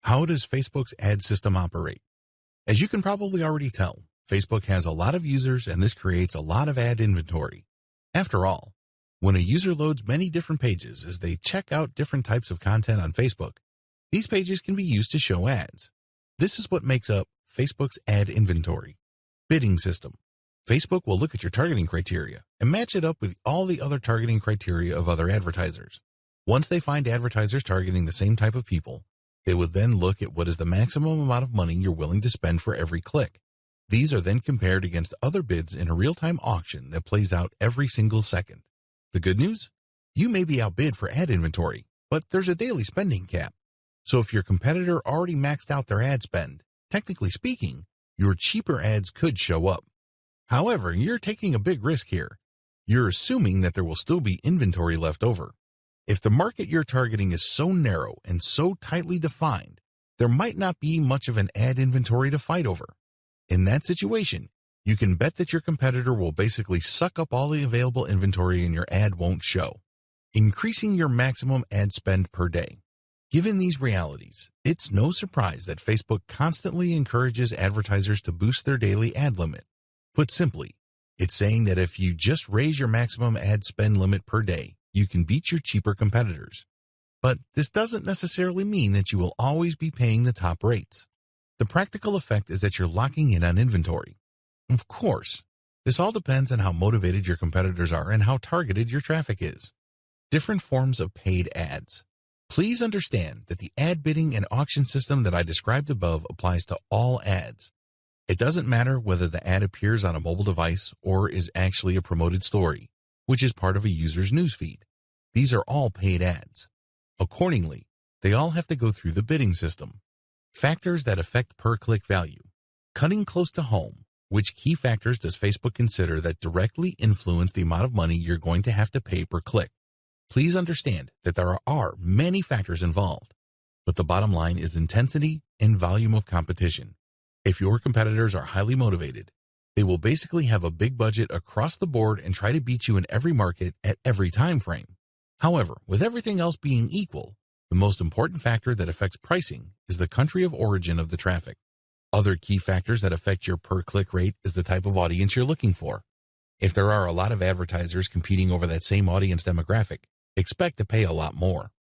How does Facebook's ad system operate? As you can probably already tell, Facebook has a lot of users and this creates a lot of ad inventory. After all, when a user loads many different pages as they check out different types of content on Facebook, these pages can be used to show ads. This is what makes up Facebook's ad inventory. Bidding system. Facebook will look at your targeting criteria and match it up with all the other targeting criteria of other advertisers. Once they find advertisers targeting the same type of people, they would then look at what is the maximum amount of money you're willing to spend for every click. These are then compared against other bids in a real-time auction that plays out every single second. The good news? You may be outbid for ad inventory, but there's a daily spending cap. So if your competitor already maxed out their ad spend, technically speaking, your cheaper ads could show up. However, you're taking a big risk here. You're assuming that there will still be inventory left over. If the market you're targeting is so narrow and so tightly defined, there might not be much of an ad inventory to fight over. In that situation, you can bet that your competitor will basically suck up all the available inventory and your ad won't show. Increasing your maximum ad spend per day. Given these realities, it's no surprise that Facebook constantly encourages advertisers to boost their daily ad limit. Put simply, it's saying that if you just raise your maximum ad spend limit per day, you can beat your cheaper competitors. But this doesn't necessarily mean that you will always be paying the top rates. The practical effect is that you're locking in on inventory. Of course, this all depends on how motivated your competitors are and how targeted your traffic is. Different forms of paid ads. Please understand that the ad bidding and auction system that I described above applies to all ads. It doesn't matter whether the ad appears on a mobile device or is actually a promoted story, which is part of a user's newsfeed. These are all paid ads. Accordingly, they all have to go through the bidding system. Factors that affect per-click value. Cutting close to home, which key factors does Facebook consider that directly influence the amount of money you're going to have to pay per click? Please understand that there are many factors involved, but the bottom line is intensity and volume of competition. If your competitors are highly motivated, they will basically have a big budget across the board and try to beat you in every market at every time frame. However, with everything else being equal, the most important factor that affects pricing is the country of origin of the traffic. Other key factors that affect your per-click rate is the type of audience you're looking for. If there are a lot of advertisers competing over that same audience demographic, expect to pay a lot more.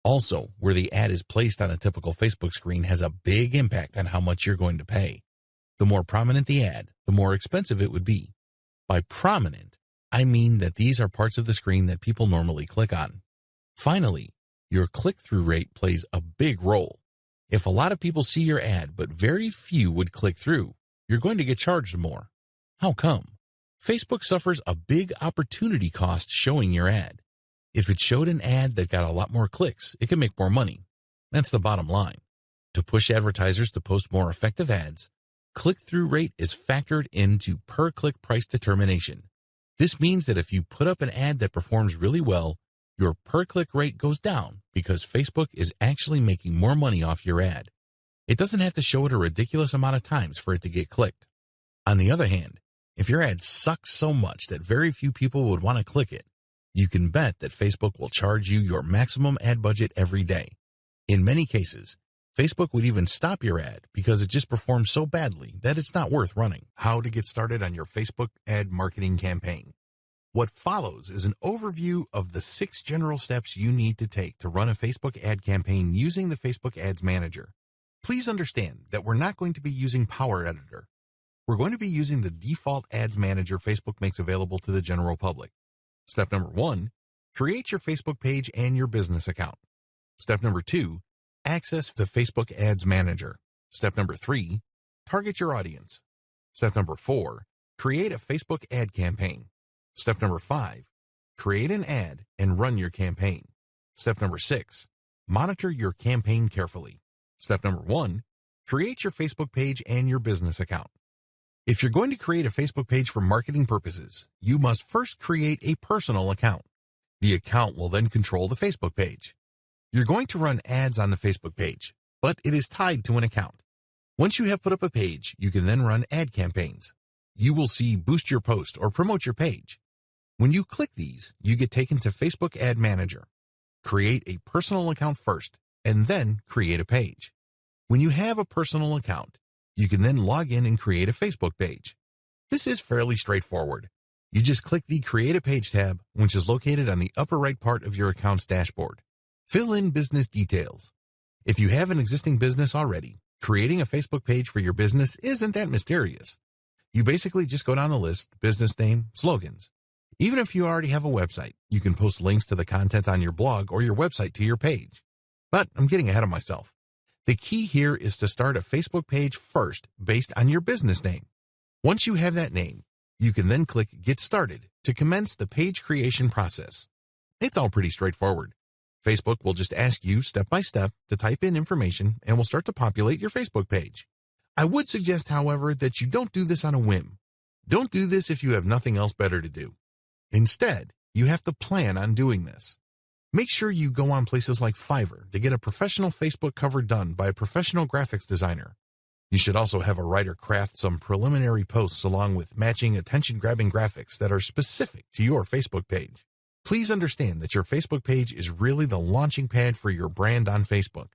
Also, where the ad is placed on a typical Facebook screen has a big impact on how much you're going to pay. The more prominent the ad, the more expensive it would be. By prominent, I mean that these are parts of the screen that people normally click on. Finally, your click-through rate plays a big role. If a lot of people see your ad but very few would click through, you're going to get charged more. How come? Facebook suffers a big opportunity cost showing your ad. If it showed an ad that got a lot more clicks, it can make more money. That's the bottom line. To push advertisers to post more effective ads, click-through rate is factored into per-click price determination. This means that if you put up an ad that performs really well, your per-click rate goes down because Facebook is actually making more money off your ad. It doesn't have to show it a ridiculous amount of times for it to get clicked. On the other hand, if your ad sucks so much that very few people would want to click it, you can bet that Facebook will charge you your maximum ad budget every day. In many cases, Facebook would even stop your ad because it just performs so badly that it's not worth running. How to get started on your Facebook ad marketing campaign. What follows is an overview of the 6 general steps you need to take to run a Facebook ad campaign using the Facebook Ads Manager. Please understand that we're not going to be using Power Editor. We're going to be using the default Ads Manager Facebook makes available to the general public. Step number 1, create your Facebook page and your business account. Step number 2, access the Facebook Ads Manager. Step number 3, target your audience. Step number 4, create a Facebook ad campaign. Step number 5, create an ad and run your campaign. Step number 6, monitor your campaign carefully. Step number 1, create your Facebook page and your business account. If you're going to create a Facebook page for marketing purposes, you must first create a personal account. The account will then control the Facebook page. You're going to run ads on the Facebook page, but it is tied to an account. Once you have put up a page, you can then run ad campaigns. You will see Boost Your Post or Promote Your Page. When you click these, you get taken to Facebook Ad Manager. Create a personal account first, and then create a page. When you have a personal account, you can then log in and create a Facebook page. This is fairly straightforward. You just click the Create a Page tab, which is located on the upper right part of your account's dashboard. Fill in business details. If you have an existing business already, creating a Facebook page for your business isn't that mysterious. You basically just go down the list, business name, slogans. Even if you already have a website, you can post links to the content on your blog or your website to your page. But I'm getting ahead of myself. The key here is to start a Facebook page first based on your business name. Once you have that name, you can then click Get Started to commence the page creation process. It's all pretty straightforward. Facebook will just ask you step by step to type in information and will start to populate your Facebook page. I would suggest, however, that you don't do this on a whim. Don't do this if you have nothing else better to do. Instead, you have to plan on doing this. Make sure you go on places like Fiverr to get a professional Facebook cover done by a professional graphics designer. You should also have a writer craft some preliminary posts along with matching attention-grabbing graphics that are specific to your Facebook page. Please understand that your Facebook page is really the launching pad for your brand on Facebook.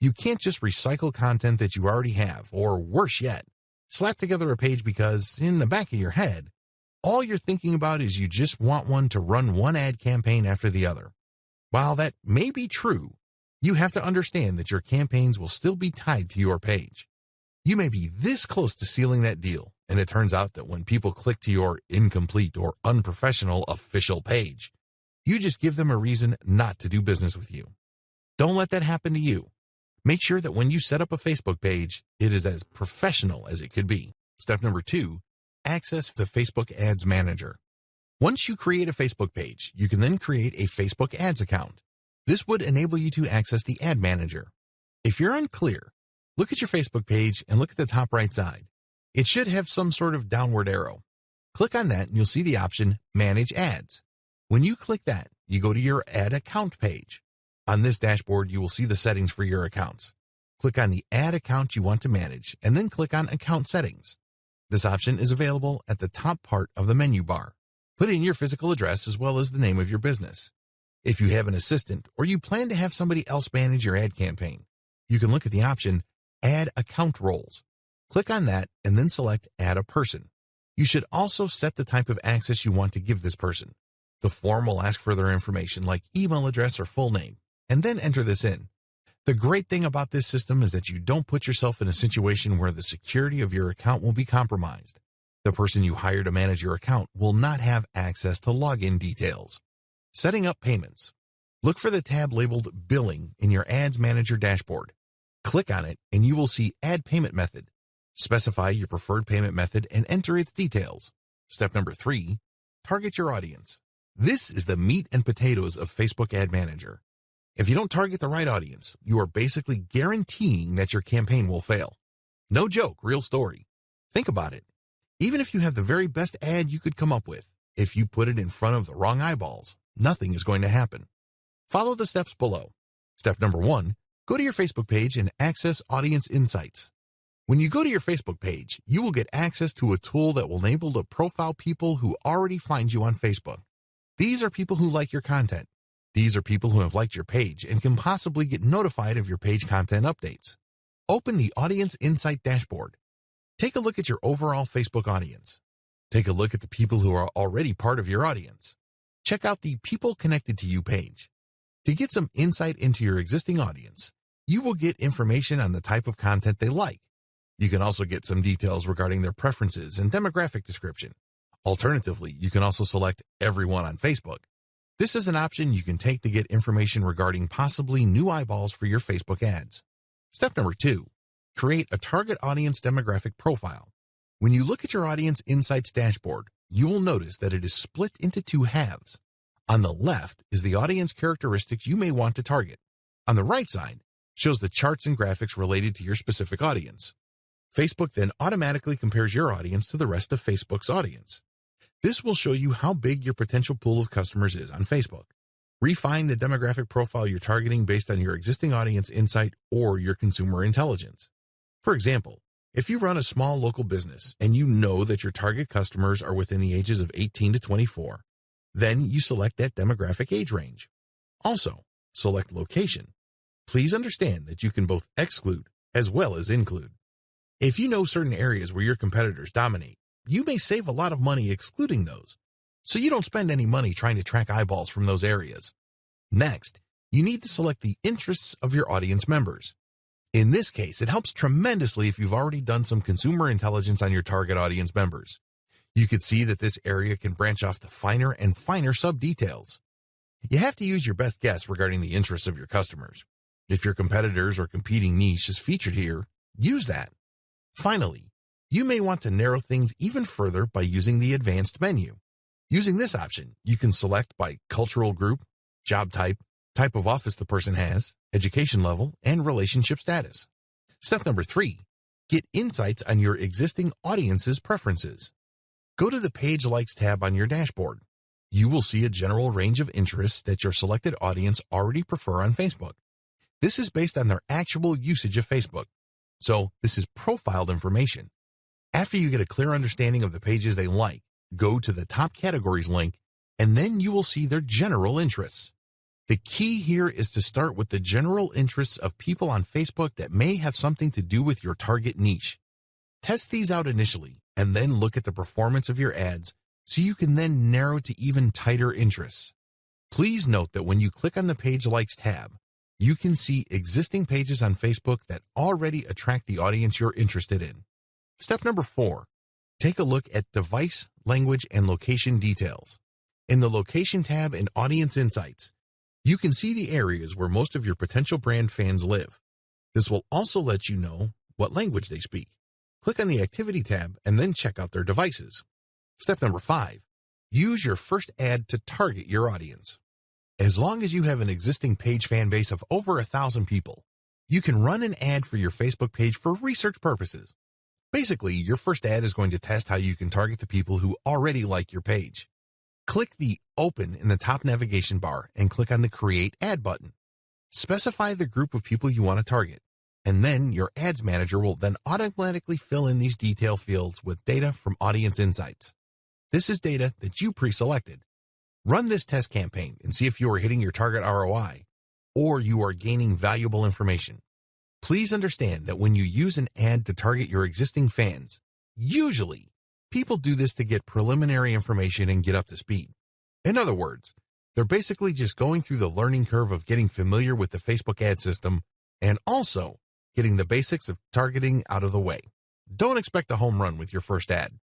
You can't just recycle content that you already have, or worse yet, slap together a page because, in the back of your head, all you're thinking about is you just want one to run one ad campaign after the other. While that may be true, you have to understand that your campaigns will still be tied to your page. You may be this close to sealing that deal, and it turns out that when people click to your incomplete or unprofessional official page, you just give them a reason not to do business with you. Don't let that happen to you. Make sure that when you set up a Facebook page, it is as professional as it could be. Step number 2, access the Facebook Ads Manager. Once you create a Facebook page, you can then create a Facebook Ads account. This would enable you to access the Ad Manager. If you're unclear, look at your Facebook page and look at the top right side. It should have some sort of downward arrow. Click on that and you'll see the option Manage Ads. When you click that, you go to your Ad Account page. On this dashboard, you will see the settings for your accounts. Click on the ad account you want to manage and then click on Account Settings. This option is available at the top part of the menu bar. Put in your physical address as well as the name of your business. If you have an assistant or you plan to have somebody else manage your ad campaign, you can look at the option Add Account Roles. Click on that and then select Add a Person. You should also set the type of access you want to give this person. The form will ask for their information like email address or full name, and then enter this in. The great thing about this system is that you don't put yourself in a situation where the security of your account will be compromised. The person you hire to manage your account will not have access to login details. Setting up payments. Look for the tab labeled Billing in your Ads Manager dashboard. Click on it and you will see Add Payment Method. Specify your preferred payment method and enter its details. Step number 3, target your audience. This is the meat and potatoes of Facebook Ad Manager. If you don't target the right audience, you are basically guaranteeing that your campaign will fail. No joke, real story. Think about it. Even if you have the very best ad you could come up with, if you put it in front of the wrong eyeballs, nothing is going to happen. Follow the steps below. Step number 1, go to your Facebook page and access Audience Insights. When you go to your Facebook page, you will get access to a tool that will enable to profile people who already find you on Facebook. These are people who like your content. These are people who have liked your page and can possibly get notified of your page content updates. Open the Audience Insight dashboard. Take a look at your overall Facebook audience. Take a look at the people who are already part of your audience. Check out the People Connected to You page. To get some insight into your existing audience, you will get information on the type of content they like. You can also get some details regarding their preferences and demographic description. Alternatively, you can also select Everyone on Facebook. This is an option you can take to get information regarding possibly new eyeballs for your Facebook ads. Step number 2, create a target audience demographic profile. When you look at your Audience Insights dashboard, you will notice that it is split into 2 halves. On the left is the audience characteristics you may want to target. On the right side shows the charts and graphics related to your specific audience. Facebook then automatically compares your audience to the rest of Facebook's audience. This will show you how big your potential pool of customers is on Facebook. Refine the demographic profile you're targeting based on your existing audience insight or your consumer intelligence. For example, if you run a small local business and you know that your target customers are within the ages of 18 to 24, then you select that demographic age range. Also, select location. Please understand that you can both exclude as well as include. If you know certain areas where your competitors dominate, you may save a lot of money excluding those, so you don't spend any money trying to track eyeballs from those areas. Next, you need to select the interests of your audience members. In this case, it helps tremendously if you've already done some consumer intelligence on your target audience members. You could see that this area can branch off to finer and finer sub-details. You have to use your best guess regarding the interests of your customers. If your competitors or competing niche is featured here, use that. Finally, you may want to narrow things even further by using the advanced menu. Using this option, you can select by cultural group, job type of office the person has, education level, and relationship status. Step number 3, get insights on your existing audience's preferences. Go to the Page Likes tab on your dashboard. You will see a general range of interests that your selected audience already prefer on Facebook. This is based on their actual usage of Facebook. So this is profiled information. After you get a clear understanding of the pages they like, go to the top categories link, and then you will see their general interests. The key here is to start with the general interests of people on Facebook that may have something to do with your target niche. Test these out initially, and then look at the performance of your ads so you can then narrow to even tighter interests. Please note that when you click on the Page Likes tab, you can see existing pages on Facebook that already attract the audience you're interested in. Step number 4, take a look at device, language, and location details. In the Location tab in Audience Insights, you can see the areas where most of your potential brand fans live. This will also let you know what language they speak. Click on the Activity tab and then check out their devices. Step number 5, use your first ad to target your audience. As long as you have an existing page fan base of over 1,000 people, you can run an ad for your Facebook page for research purposes. Basically, your first ad is going to test how you can target the people who already like your page. Click the Open in the top navigation bar and click on the Create Ad button. Specify the group of people you want to target, and then your Ads Manager will then automatically fill in these detail fields with data from Audience Insights. This is data that you pre-selected. Run this test campaign and see if you are hitting your target ROI or you are gaining valuable information. Please understand that when you use an ad to target your existing fans, usually people do this to get preliminary information and get up to speed. In other words, they're basically just going through the learning curve of getting familiar with the Facebook ad system and also getting the basics of targeting out of the way. Don't expect a home run with your first ad.